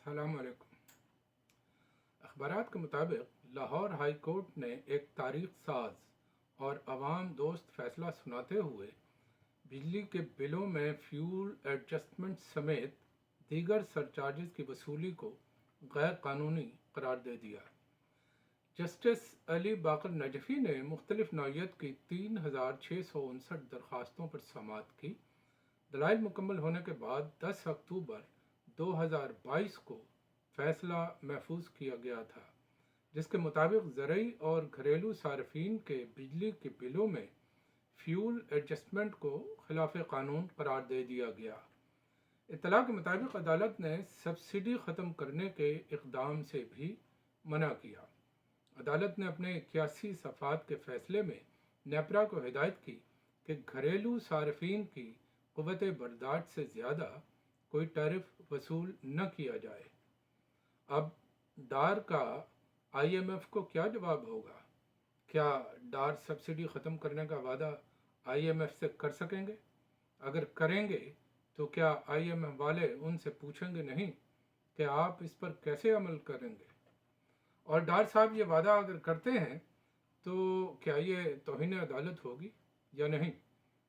السلام علیکم۔ اخبارات کے مطابق لاہور ہائی کورٹ نے ایک تاریخ ساز اور عوام دوست فیصلہ سناتے ہوئے بجلی کے بلوں میں فیول ایڈجسٹمنٹ سمیت دیگر سرچارجز کی وصولی کو غیر قانونی قرار دے دیا۔ جسٹس علی باقر نجفی نے مختلف نوعیت کی 3659 درخواستوں پر سماعت کی۔ دلائل مکمل ہونے کے بعد 10 اکتوبر 2022 کو فیصلہ محفوظ کیا گیا تھا، جس کے مطابق زرعی اور گھریلو صارفین کے بجلی کے بلوں میں فیول ایڈجسٹمنٹ کو خلاف قانون قرار دے دیا گیا۔ اطلاع کے مطابق عدالت نے سبسڈی ختم کرنے کے اقدام سے بھی منع کیا۔ عدالت نے اپنے 81 صفحات کے فیصلے میں نیپرا کو ہدایت کی کہ گھریلو صارفین کی قوت برداشت سے زیادہ کوئی ٹیرف وصول نہ کیا جائے۔ اب ڈار کا آئی ایم ایف کو کیا جواب ہوگا؟ کیا ڈار سبسڈی ختم کرنے کا وعدہ آئی ایم ایف سے کر سکیں گے؟ اگر کریں گے تو کیا آئی ایم ایف والے ان سے پوچھیں گے نہیں کہ آپ اس پر کیسے عمل کریں گے؟ اور ڈار صاحب یہ وعدہ اگر کرتے ہیں تو کیا یہ توہین عدالت ہوگی یا نہیں؟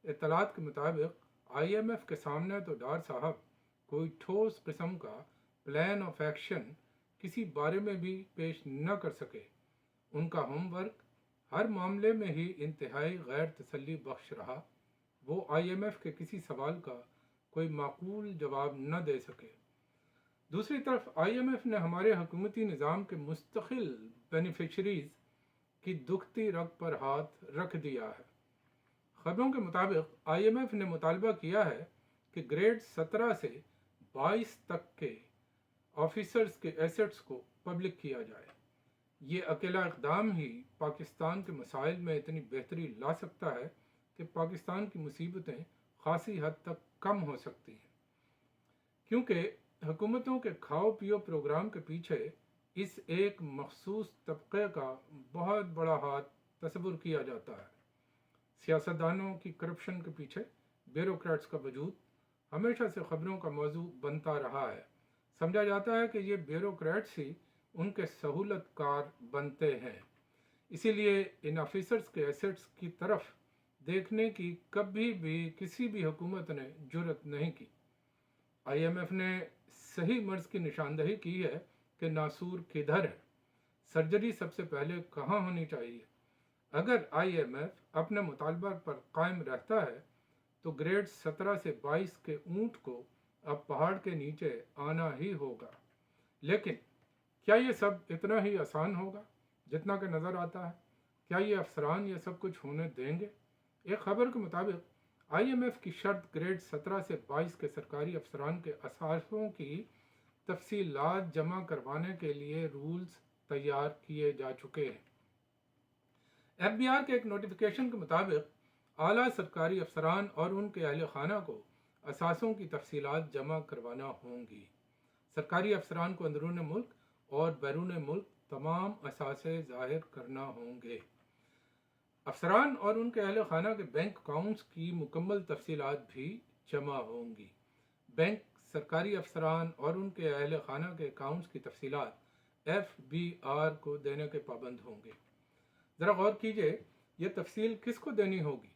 اطلاعات کے مطابق آئی ایم ایف کے سامنے تو ڈار صاحب کوئی ٹھوس قسم کا پلان آف ایکشن کسی بارے میں بھی پیش نہ کر سکے۔ ان کا ہوم ورک ہر معاملے میں ہی انتہائی غیر تسلی بخش رہا۔ وہ آئی ایم ایف کے کسی سوال کا کوئی معقول جواب نہ دے سکے۔ دوسری طرف آئی ایم ایف نے ہمارے حکومتی نظام کے مستقل بینیفیشریز کی دکھتی رگ پر ہاتھ رکھ دیا ہے۔ خبروں کے مطابق آئی ایم ایف نے مطالبہ کیا ہے کہ گریڈ 17 سے 22 تک کے آفیسرز کے ایسٹس کو پبلک کیا جائے۔ یہ اکیلا اقدام ہی پاکستان کے مسائل میں اتنی بہتری لا سکتا ہے کہ پاکستان کی مصیبتیں خاصی حد تک کم ہو سکتی ہیں، کیونکہ حکومتوں کے کھاؤ پیو پروگرام کے پیچھے اس ایک مخصوص طبقے کا بہت بڑا ہاتھ تصور کیا جاتا ہے۔ سیاستدانوں کی کرپشن کے پیچھے بیوروکریٹس کا وجود ہمیشہ سے خبروں کا موضوع بنتا رہا ہے۔ سمجھا جاتا ہے کہ یہ بیوروکریٹس ہی ان کے سہولت کار بنتے ہیں، اسی لیے ان آفیسرز کے ایسٹس کی طرف دیکھنے کی کبھی بھی کسی بھی حکومت نے جرت نہیں کی۔ آئی ایم ایف نے صحیح مرض کی نشاندہی کی ہے کہ ناسور کدھر ہے، سرجری سب سے پہلے کہاں ہونی چاہیے۔ اگر آئی ایم ایف اپنے مطالبہ پر قائم رہتا ہے تو گریڈ 17 سے 22 کے اونٹ کو اب پہاڑ کے نیچے آنا ہی ہوگا۔ لیکن کیا یہ سب اتنا ہی آسان ہوگا جتنا کہ نظر آتا ہے؟ کیا یہ افسران یہ سب کچھ ہونے دیں گے؟ ایک خبر کے مطابق آئی ایم ایف کی شرط گریڈ 17 سے 22 کے سرکاری افسران کے اثاثوں کی تفصیلات جمع کروانے کے لیے رولز تیار کیے جا چکے ہیں۔ ایف بی آر کے ایک نوٹیفیکیشن کے مطابق اعلیٰ سرکاری افسران اور ان کے اہل خانہ کو اثاثوں کی تفصیلات جمع کروانا ہوں گی۔ سرکاری افسران کو اندرون ملک اور بیرون ملک تمام اثاثے ظاہر کرنا ہوں گے۔ افسران اور ان کے اہل خانہ کے بینک اکاؤنٹس کی مکمل تفصیلات بھی جمع ہوں گی۔ بینک سرکاری افسران اور ان کے اہل خانہ کے اکاؤنٹس کی تفصیلات ایف بی آر کو دینے کے پابند ہوں گے۔ ذرا غور کیجئے، یہ تفصیل کس کو دینی ہوگی؟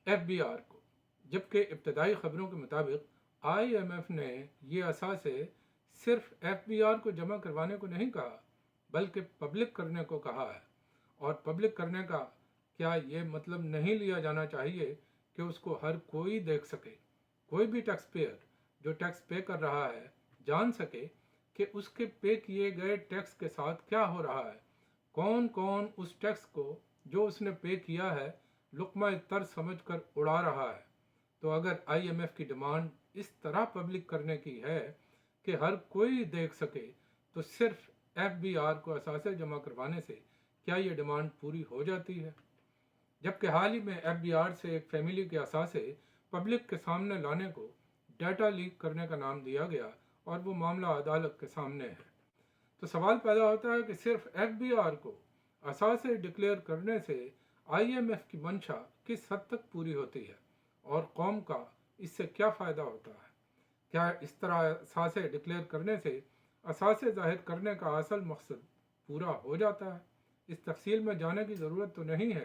ایف بی آر کو، جبکہ ابتدائی خبروں کے مطابق آئی ایم ایف نے یہ اثاثے صرف ایف بی آر کو جمع کروانے کو نہیں کہا بلکہ پبلک کرنے کو کہا ہے۔ اور پبلک کرنے کا کیا یہ مطلب نہیں لیا جانا چاہیے کہ اس کو ہر کوئی دیکھ سکے؟ کوئی بھی ٹیکس پیئر جو ٹیکس پے کر رہا ہے جان سکے کہ اس کے پے کیے گئے ٹیکس کے ساتھ کیا ہو رہا ہے، کون کون اس ٹیکس کو جو اس نے پے کیا ہے لقمہ تر سمجھ کر اڑا رہا ہے۔ تو اگر آئی ایم ایف کی ڈیمانڈ اس طرح پبلک کرنے کی ہے کہ ہر کوئی دیکھ سکے تو صرف ایف بی آر کو اثاثے جمع کروانے سے کیا یہ ڈیمانڈ پوری ہو جاتی ہے؟ جبکہ حال ہی میں ایف بی آر سے ایک فیملی کے اثاثے پبلک کے سامنے لانے کو ڈیٹا لیک کرنے کا نام دیا گیا اور وہ معاملہ عدالت کے سامنے ہے۔ تو سوال پیدا ہوتا ہے کہ صرف ایف بی آر کو اثاثے ڈکلیئر کرنے سے آئی ایم ایف کی منشا کس حد تک پوری ہوتی ہے اور قوم کا اس سے کیا فائدہ ہوتا ہے؟ کیا اس طرح اثاثے ڈکلیئر کرنے سے اثاثے ظاہر کرنے کا اصل مقصد پورا ہو جاتا ہے۔ اس تفصیل میں جانے کی ضرورت تو نہیں ہے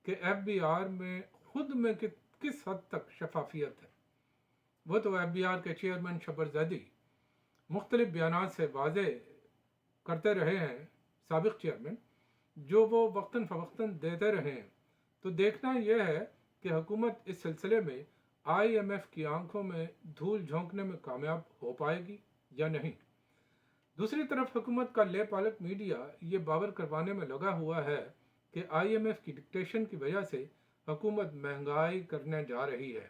کہ ایف بی آر میں خود میں کس حد تک شفافیت ہے۔ وہ تو ایف بی آر کے چیئرمین شبر زیدی مختلف بیانات سے واضح کرتے رہے ہیں، سابق چیئرمین، جو وہ وقتاً فوقتاً دیتے رہے ہیں۔ تو دیکھنا یہ ہے کہ حکومت اس سلسلے میں آئی ایم ایف کی آنکھوں میں دھول جھونکنے میں کامیاب ہو پائے گی یا نہیں۔ دوسری طرف حکومت کا لے پالک میڈیا یہ باور کروانے میں لگا ہوا ہے کہ آئی ایم ایف کی ڈکٹیشن کی وجہ سے حکومت مہنگائی کرنے جا رہی ہے۔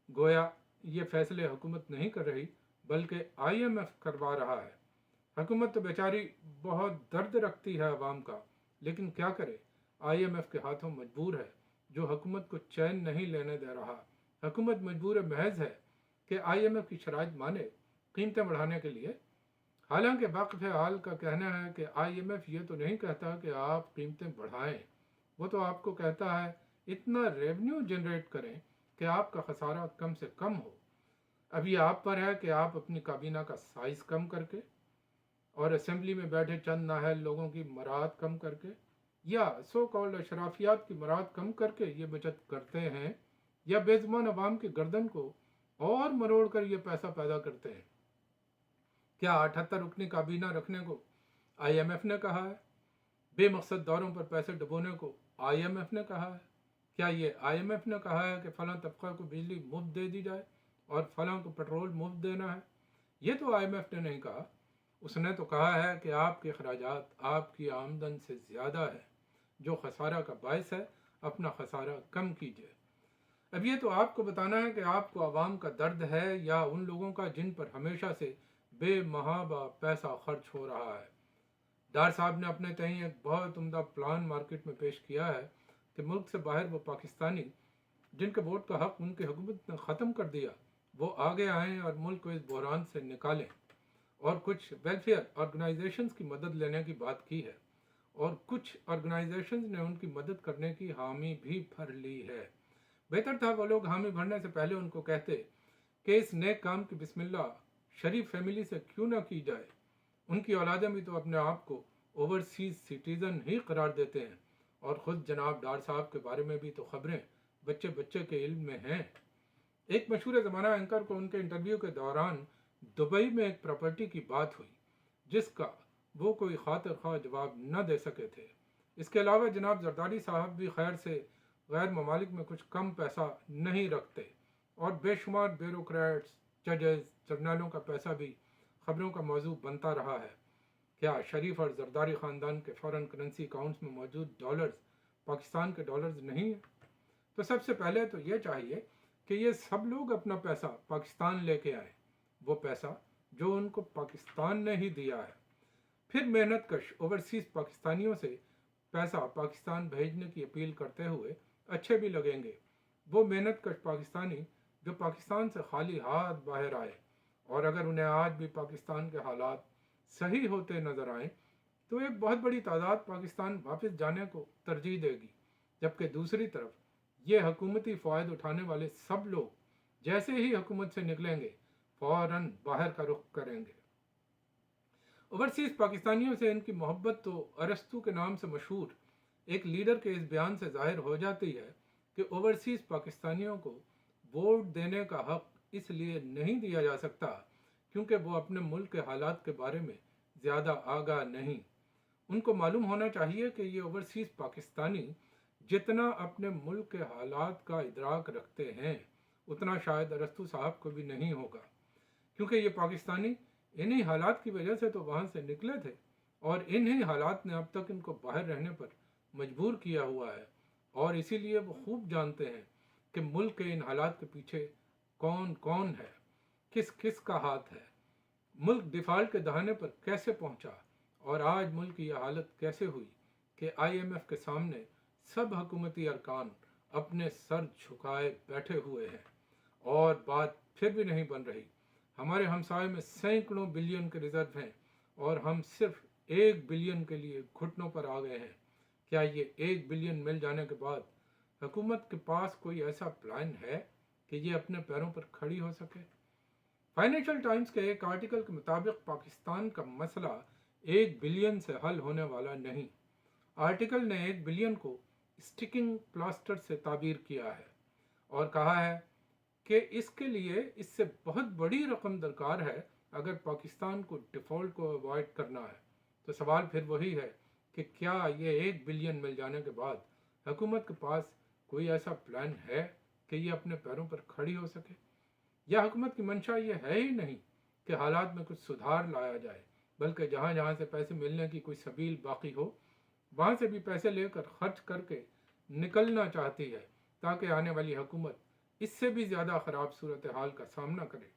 گویا یہ فیصلے حکومت نہیں کر رہی بلکہ آئی ایم ایف کروا رہا ہے۔ حکومت تو بیچاری بہت درد رکھتی ہے عوام کا، لیکن کیا کرے، آئی ایم ایف کے ہاتھوں مجبور ہے، جو حکومت کو چین نہیں لینے دے رہا۔ حکومت مجبور محض ہے کہ آئی ایم ایف کی شرائط مانے قیمتیں بڑھانے کے لیے۔ حالانکہ واقف حال کا کہنا ہے کہ آئی ایم ایف یہ تو نہیں کہتا کہ آپ قیمتیں بڑھائیں، وہ تو آپ کو کہتا ہے اتنا ریونیو جنریٹ کریں کہ آپ کا خسارہ کم سے کم ہو۔ اب یہ آپ پر ہے کہ آپ اپنی کابینہ کا سائز کم کر کے اور اسمبلی میں بیٹھے چند نااہل لوگوں کی مراعات کم کر کے یا سو کالڈ اشرافیات کی مراعات کم کر کے یہ بچت کرتے ہیں، یا بے زبان عوام کی گردن کو اور مروڑ کر یہ پیسہ پیدا کرتے ہیں۔ کیا 78 رکنی کابینہ رکھنے کو آئی ایم ایف نے کہا ہے؟ بے مقصد دوروں پر پیسے ڈبونے کو آئی ایم ایف نے کہا ہے؟ کیا یہ آئی ایم ایف نے کہا ہے کہ فلاں طبقہ کو بجلی مفت دے دی جائے اور فلاں کو پیٹرول مفت دینا ہے؟ یہ تو آئی ایم ایف نے نہیں کہا۔ اس نے تو کہا ہے کہ آپ کے اخراجات آپ کی آمدن سے زیادہ ہے، جو خسارہ کا باعث ہے، اپنا خسارہ کم کیجیے۔ اب یہ تو آپ کو بتانا ہے کہ آپ کو عوام کا درد ہے یا ان لوگوں کا جن پر ہمیشہ سے بے محابہ پیسہ خرچ ہو رہا ہے۔ ڈار صاحب نے اپنے تئیں ایک بہت عمدہ پلان مارکیٹ میں پیش کیا ہے کہ ملک سے باہر وہ پاکستانی جن کے ووٹ کا حق ان کی حکومت نے ختم کر دیا، وہ آگے آئیں اور ملک کو اس بحران سے نکالیں۔ اور کچھ ویلفیئر آرگنائزیشنز کی مدد لینے کی بات کی ہے، اور کچھ آرگنائزیشنز نے ان کی مدد کرنے کی حامی بھی بھر لی ہے۔ بہتر تھا وہ لوگ حامی بھرنے سے پہلے ان کو کہتے کہ اس نیک کام کی بسم اللہ شریف فیملی سے کیوں نہ کی جائے۔ ان کی اولادیں بھی تو اپنے آپ کو اوورسیز سٹیزن ہی قرار دیتے ہیں، اور خود جناب ڈار صاحب کے بارے میں بھی تو خبریں بچے بچے کے علم میں ہیں۔ ایک مشہور زمانہ اینکر کو ان کے انٹرویو کے دوران دبئی میں ایک پراپرٹی کی بات ہوئی جس کا وہ کوئی خاطر خواہ جواب نہ دے سکے تھے۔ اس کے علاوہ جناب زرداری صاحب بھی خیر سے غیر ممالک میں کچھ کم پیسہ نہیں رکھتے، اور بے شمار بیوروکریٹس، ججز، جرنیلوں کا پیسہ بھی خبروں کا موضوع بنتا رہا ہے۔ کیا شریف اور زرداری خاندان کے فورن کرنسی اکاؤنٹس میں موجود ڈالرز پاکستان کے ڈالرز نہیں ہیں؟ تو سب سے پہلے تو یہ چاہیے کہ یہ سب لوگ اپنا پیسہ پاکستان لے کے آئیں، وہ پیسہ جو ان کو پاکستان نے ہی دیا ہے۔ پھر محنت کش اوورسیز پاکستانیوں سے پیسہ پاکستان بھیجنے کی اپیل کرتے ہوئے اچھے بھی لگیں گے، وہ محنت کش پاکستانی جو پاکستان سے خالی ہاتھ باہر آئے، اور اگر انہیں آج بھی پاکستان کے حالات صحیح ہوتے نظر آئیں تو ایک بہت بڑی تعداد پاکستان واپس جانے کو ترجیح دے گی، جبکہ دوسری طرف یہ حکومتی فوائد اٹھانے والے سب لوگ جیسے ہی حکومت سے نکلیں گے فوراً باہر کا رخ کریں گے۔ اوورسیز پاکستانیوں سے ان کی محبت تو ارسطو کے نام سے مشہور ایک لیڈر کے اس بیان سے ظاہر ہو جاتی ہے کہ اوورسیز پاکستانیوں کو ووٹ دینے کا حق اس لیے نہیں دیا جا سکتا کیونکہ وہ اپنے ملک کے حالات کے بارے میں زیادہ آگاہ نہیں۔ ان کو معلوم ہونا چاہیے کہ یہ اوورسیز پاکستانی جتنا اپنے ملک کے حالات کا ادراک رکھتے ہیں اتنا شاید ارسطو صاحب کو بھی نہیں ہوگا، کیونکہ یہ پاکستانی انہی حالات کی وجہ سے تو وہاں سے نکلے تھے، اور انہی حالات نے اب تک ان کو باہر رہنے پر مجبور کیا ہوا ہے، اور اسی لیے وہ خوب جانتے ہیں کہ ملک کے ان حالات کے پیچھے کون کون ہے، کس کس کا ہاتھ ہے، ملک ڈیفالٹ کے دہانے پر کیسے پہنچا، اور آج ملک کی یہ حالت کیسے ہوئی کہ آئی ایم ایف کے سامنے سب حکومتی ارکان اپنے سر جھکائے بیٹھے ہوئے ہیں، اور بات پھر بھی نہیں بن رہی۔ ہمارے ہمسائے میں سینکڑوں بلین کے ریزرو ہیں، اور ہم صرف 1 بلین کے لیے گھٹنوں پر آ گئے ہیں۔ کیا یہ 1 بلین مل جانے کے بعد حکومت کے پاس کوئی ایسا پلان ہے کہ یہ اپنے پیروں پر کھڑی ہو سکے؟ فائنینشل ٹائمز کے ایک آرٹیکل کے مطابق پاکستان کا مسئلہ 1 بلین سے حل ہونے والا نہیں۔ آرٹیکل نے 1 بلین کو اسٹکنگ پلاسٹر سے تعبیر کیا ہے اور کہا ہے کہ اس کے لیے اس سے بہت بڑی رقم درکار ہے اگر پاکستان کو ڈیفالٹ کو اوائڈ کرنا ہے۔ تو سوال پھر وہی ہے کہ کیا یہ 1 بلین مل جانے کے بعد حکومت کے پاس کوئی ایسا پلان ہے کہ یہ اپنے پیروں پر کھڑی ہو سکے، یا حکومت کی منشا یہ ہے ہی نہیں کہ حالات میں کچھ سدھار لایا جائے، بلکہ جہاں جہاں سے پیسے ملنے کی کوئی سبیل باقی ہو وہاں سے بھی پیسے لے کر خرچ کر کے نکلنا چاہتی ہے تاکہ آنے والی حکومت اس سے بھی زیادہ خراب صورتحال کا سامنا کرے۔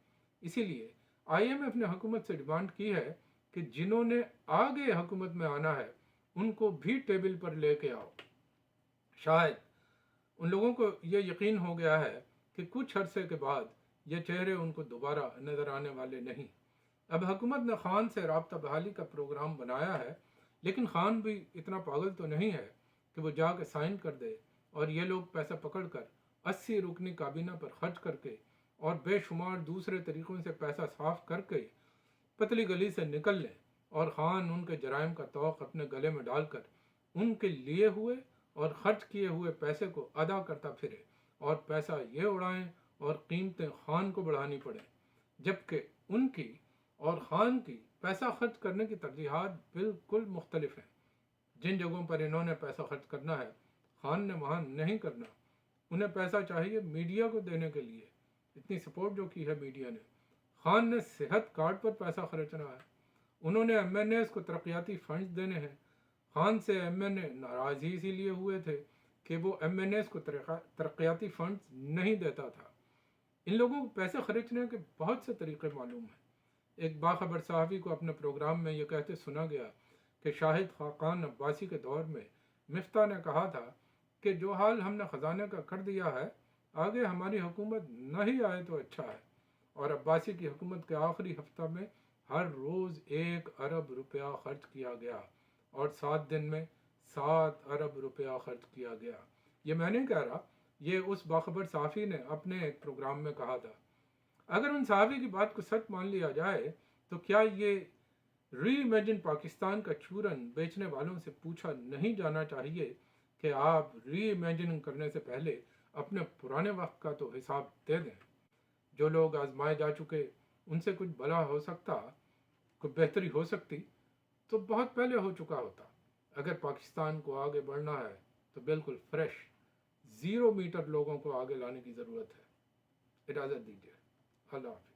اسی لیے IMF نے حکومت سے ڈیمانڈ کی ہے کہ جنہوں نے آگے حکومت میں آنا ہے ان کو بھی ٹیبل پر لے کے آؤ۔ شاید ان لوگوں کو یہ یقین ہو گیا ہے کہ کچھ عرصے کے بعد یہ چہرے ان کو دوبارہ نظر آنے والے نہیں۔ اب حکومت نے خان سے رابطہ بحالی کا پروگرام بنایا ہے، لیکن خان بھی اتنا پاگل تو نہیں ہے کہ وہ جا کے سائن کر دے اور یہ لوگ پیسہ پکڑ کر 80 رکنی کابینہ پر خرچ کر کے اور بے شمار دوسرے طریقوں سے پیسہ صاف کر کے پتلی گلی سے نکل لیں اور خان ان کے جرائم کا توق اپنے گلے میں ڈال کر ان کے لیے ہوئے اور خرچ کیے ہوئے پیسے کو ادا کرتا پھرے اور پیسہ یہ اڑائیں اور قیمتیں خان کو بڑھانی پڑیں، جبکہ ان کی اور خان کی پیسہ خرچ کرنے کی ترجیحات بالکل مختلف ہیں۔ جن جگہوں پر انہوں نے پیسہ خرچ کرنا ہے خان نے وہاں نہیں کرنا۔ انہیں پیسہ چاہیے میڈیا کو دینے کے لیے، اتنی سپورٹ جو کی ہے میڈیا نے۔ خان نے صحت کارڈ پر پیسہ خرچنا ہے۔ انہوں نے MNAs کو ترقیاتی فنڈز دینے ہیں۔ خان سے MNA ناراض ہی اسی لیے ہوئے تھے کہ وہ MNAs کو ترقیاتی فنڈز نہیں دیتا تھا۔ ان لوگوں کو پیسے خرچنے کے بہت سے طریقے معلوم ہیں۔ ایک باخبر صحافی کو اپنے پروگرام میں یہ کہتے سنا گیا کہ شاہد خاقان عباسی کے دور میں مفتاح نے کہا تھا کہ جو حال ہم نے خزانے کا کر دیا ہے آگے ہماری حکومت نہ ہی آئے تو اچھا ہے، اور عباسی کی حکومت کے آخری ہفتہ میں ہر روز 1 ارب روپیہ خرچ کیا گیا اور 7 دن میں 7 ارب روپیہ خرچ کیا گیا۔ یہ میں نہیں کہہ رہا، یہ اس باخبر صحافی نے اپنے ایک پروگرام میں کہا تھا۔ اگر ان صحافی کی بات کو سچ مان لیا جائے تو کیا یہ ری امیجن پاکستان کا چورن بیچنے والوں سے پوچھا نہیں جانا چاہیے کہ آپ ری امیجن کرنے سے پہلے اپنے پرانے وقت کا تو حساب دے دیں؟ جو لوگ آزمائے جا چکے ان سے کچھ بھلا ہو سکتا، کوئی بہتری ہو سکتی تو بہت پہلے ہو چکا ہوتا۔ اگر پاکستان کو آگے بڑھنا ہے تو بالکل فریش 0 میٹر لوگوں کو آگے لانے کی ضرورت ہے۔ اجازت دیجیے، اللہ حافظ۔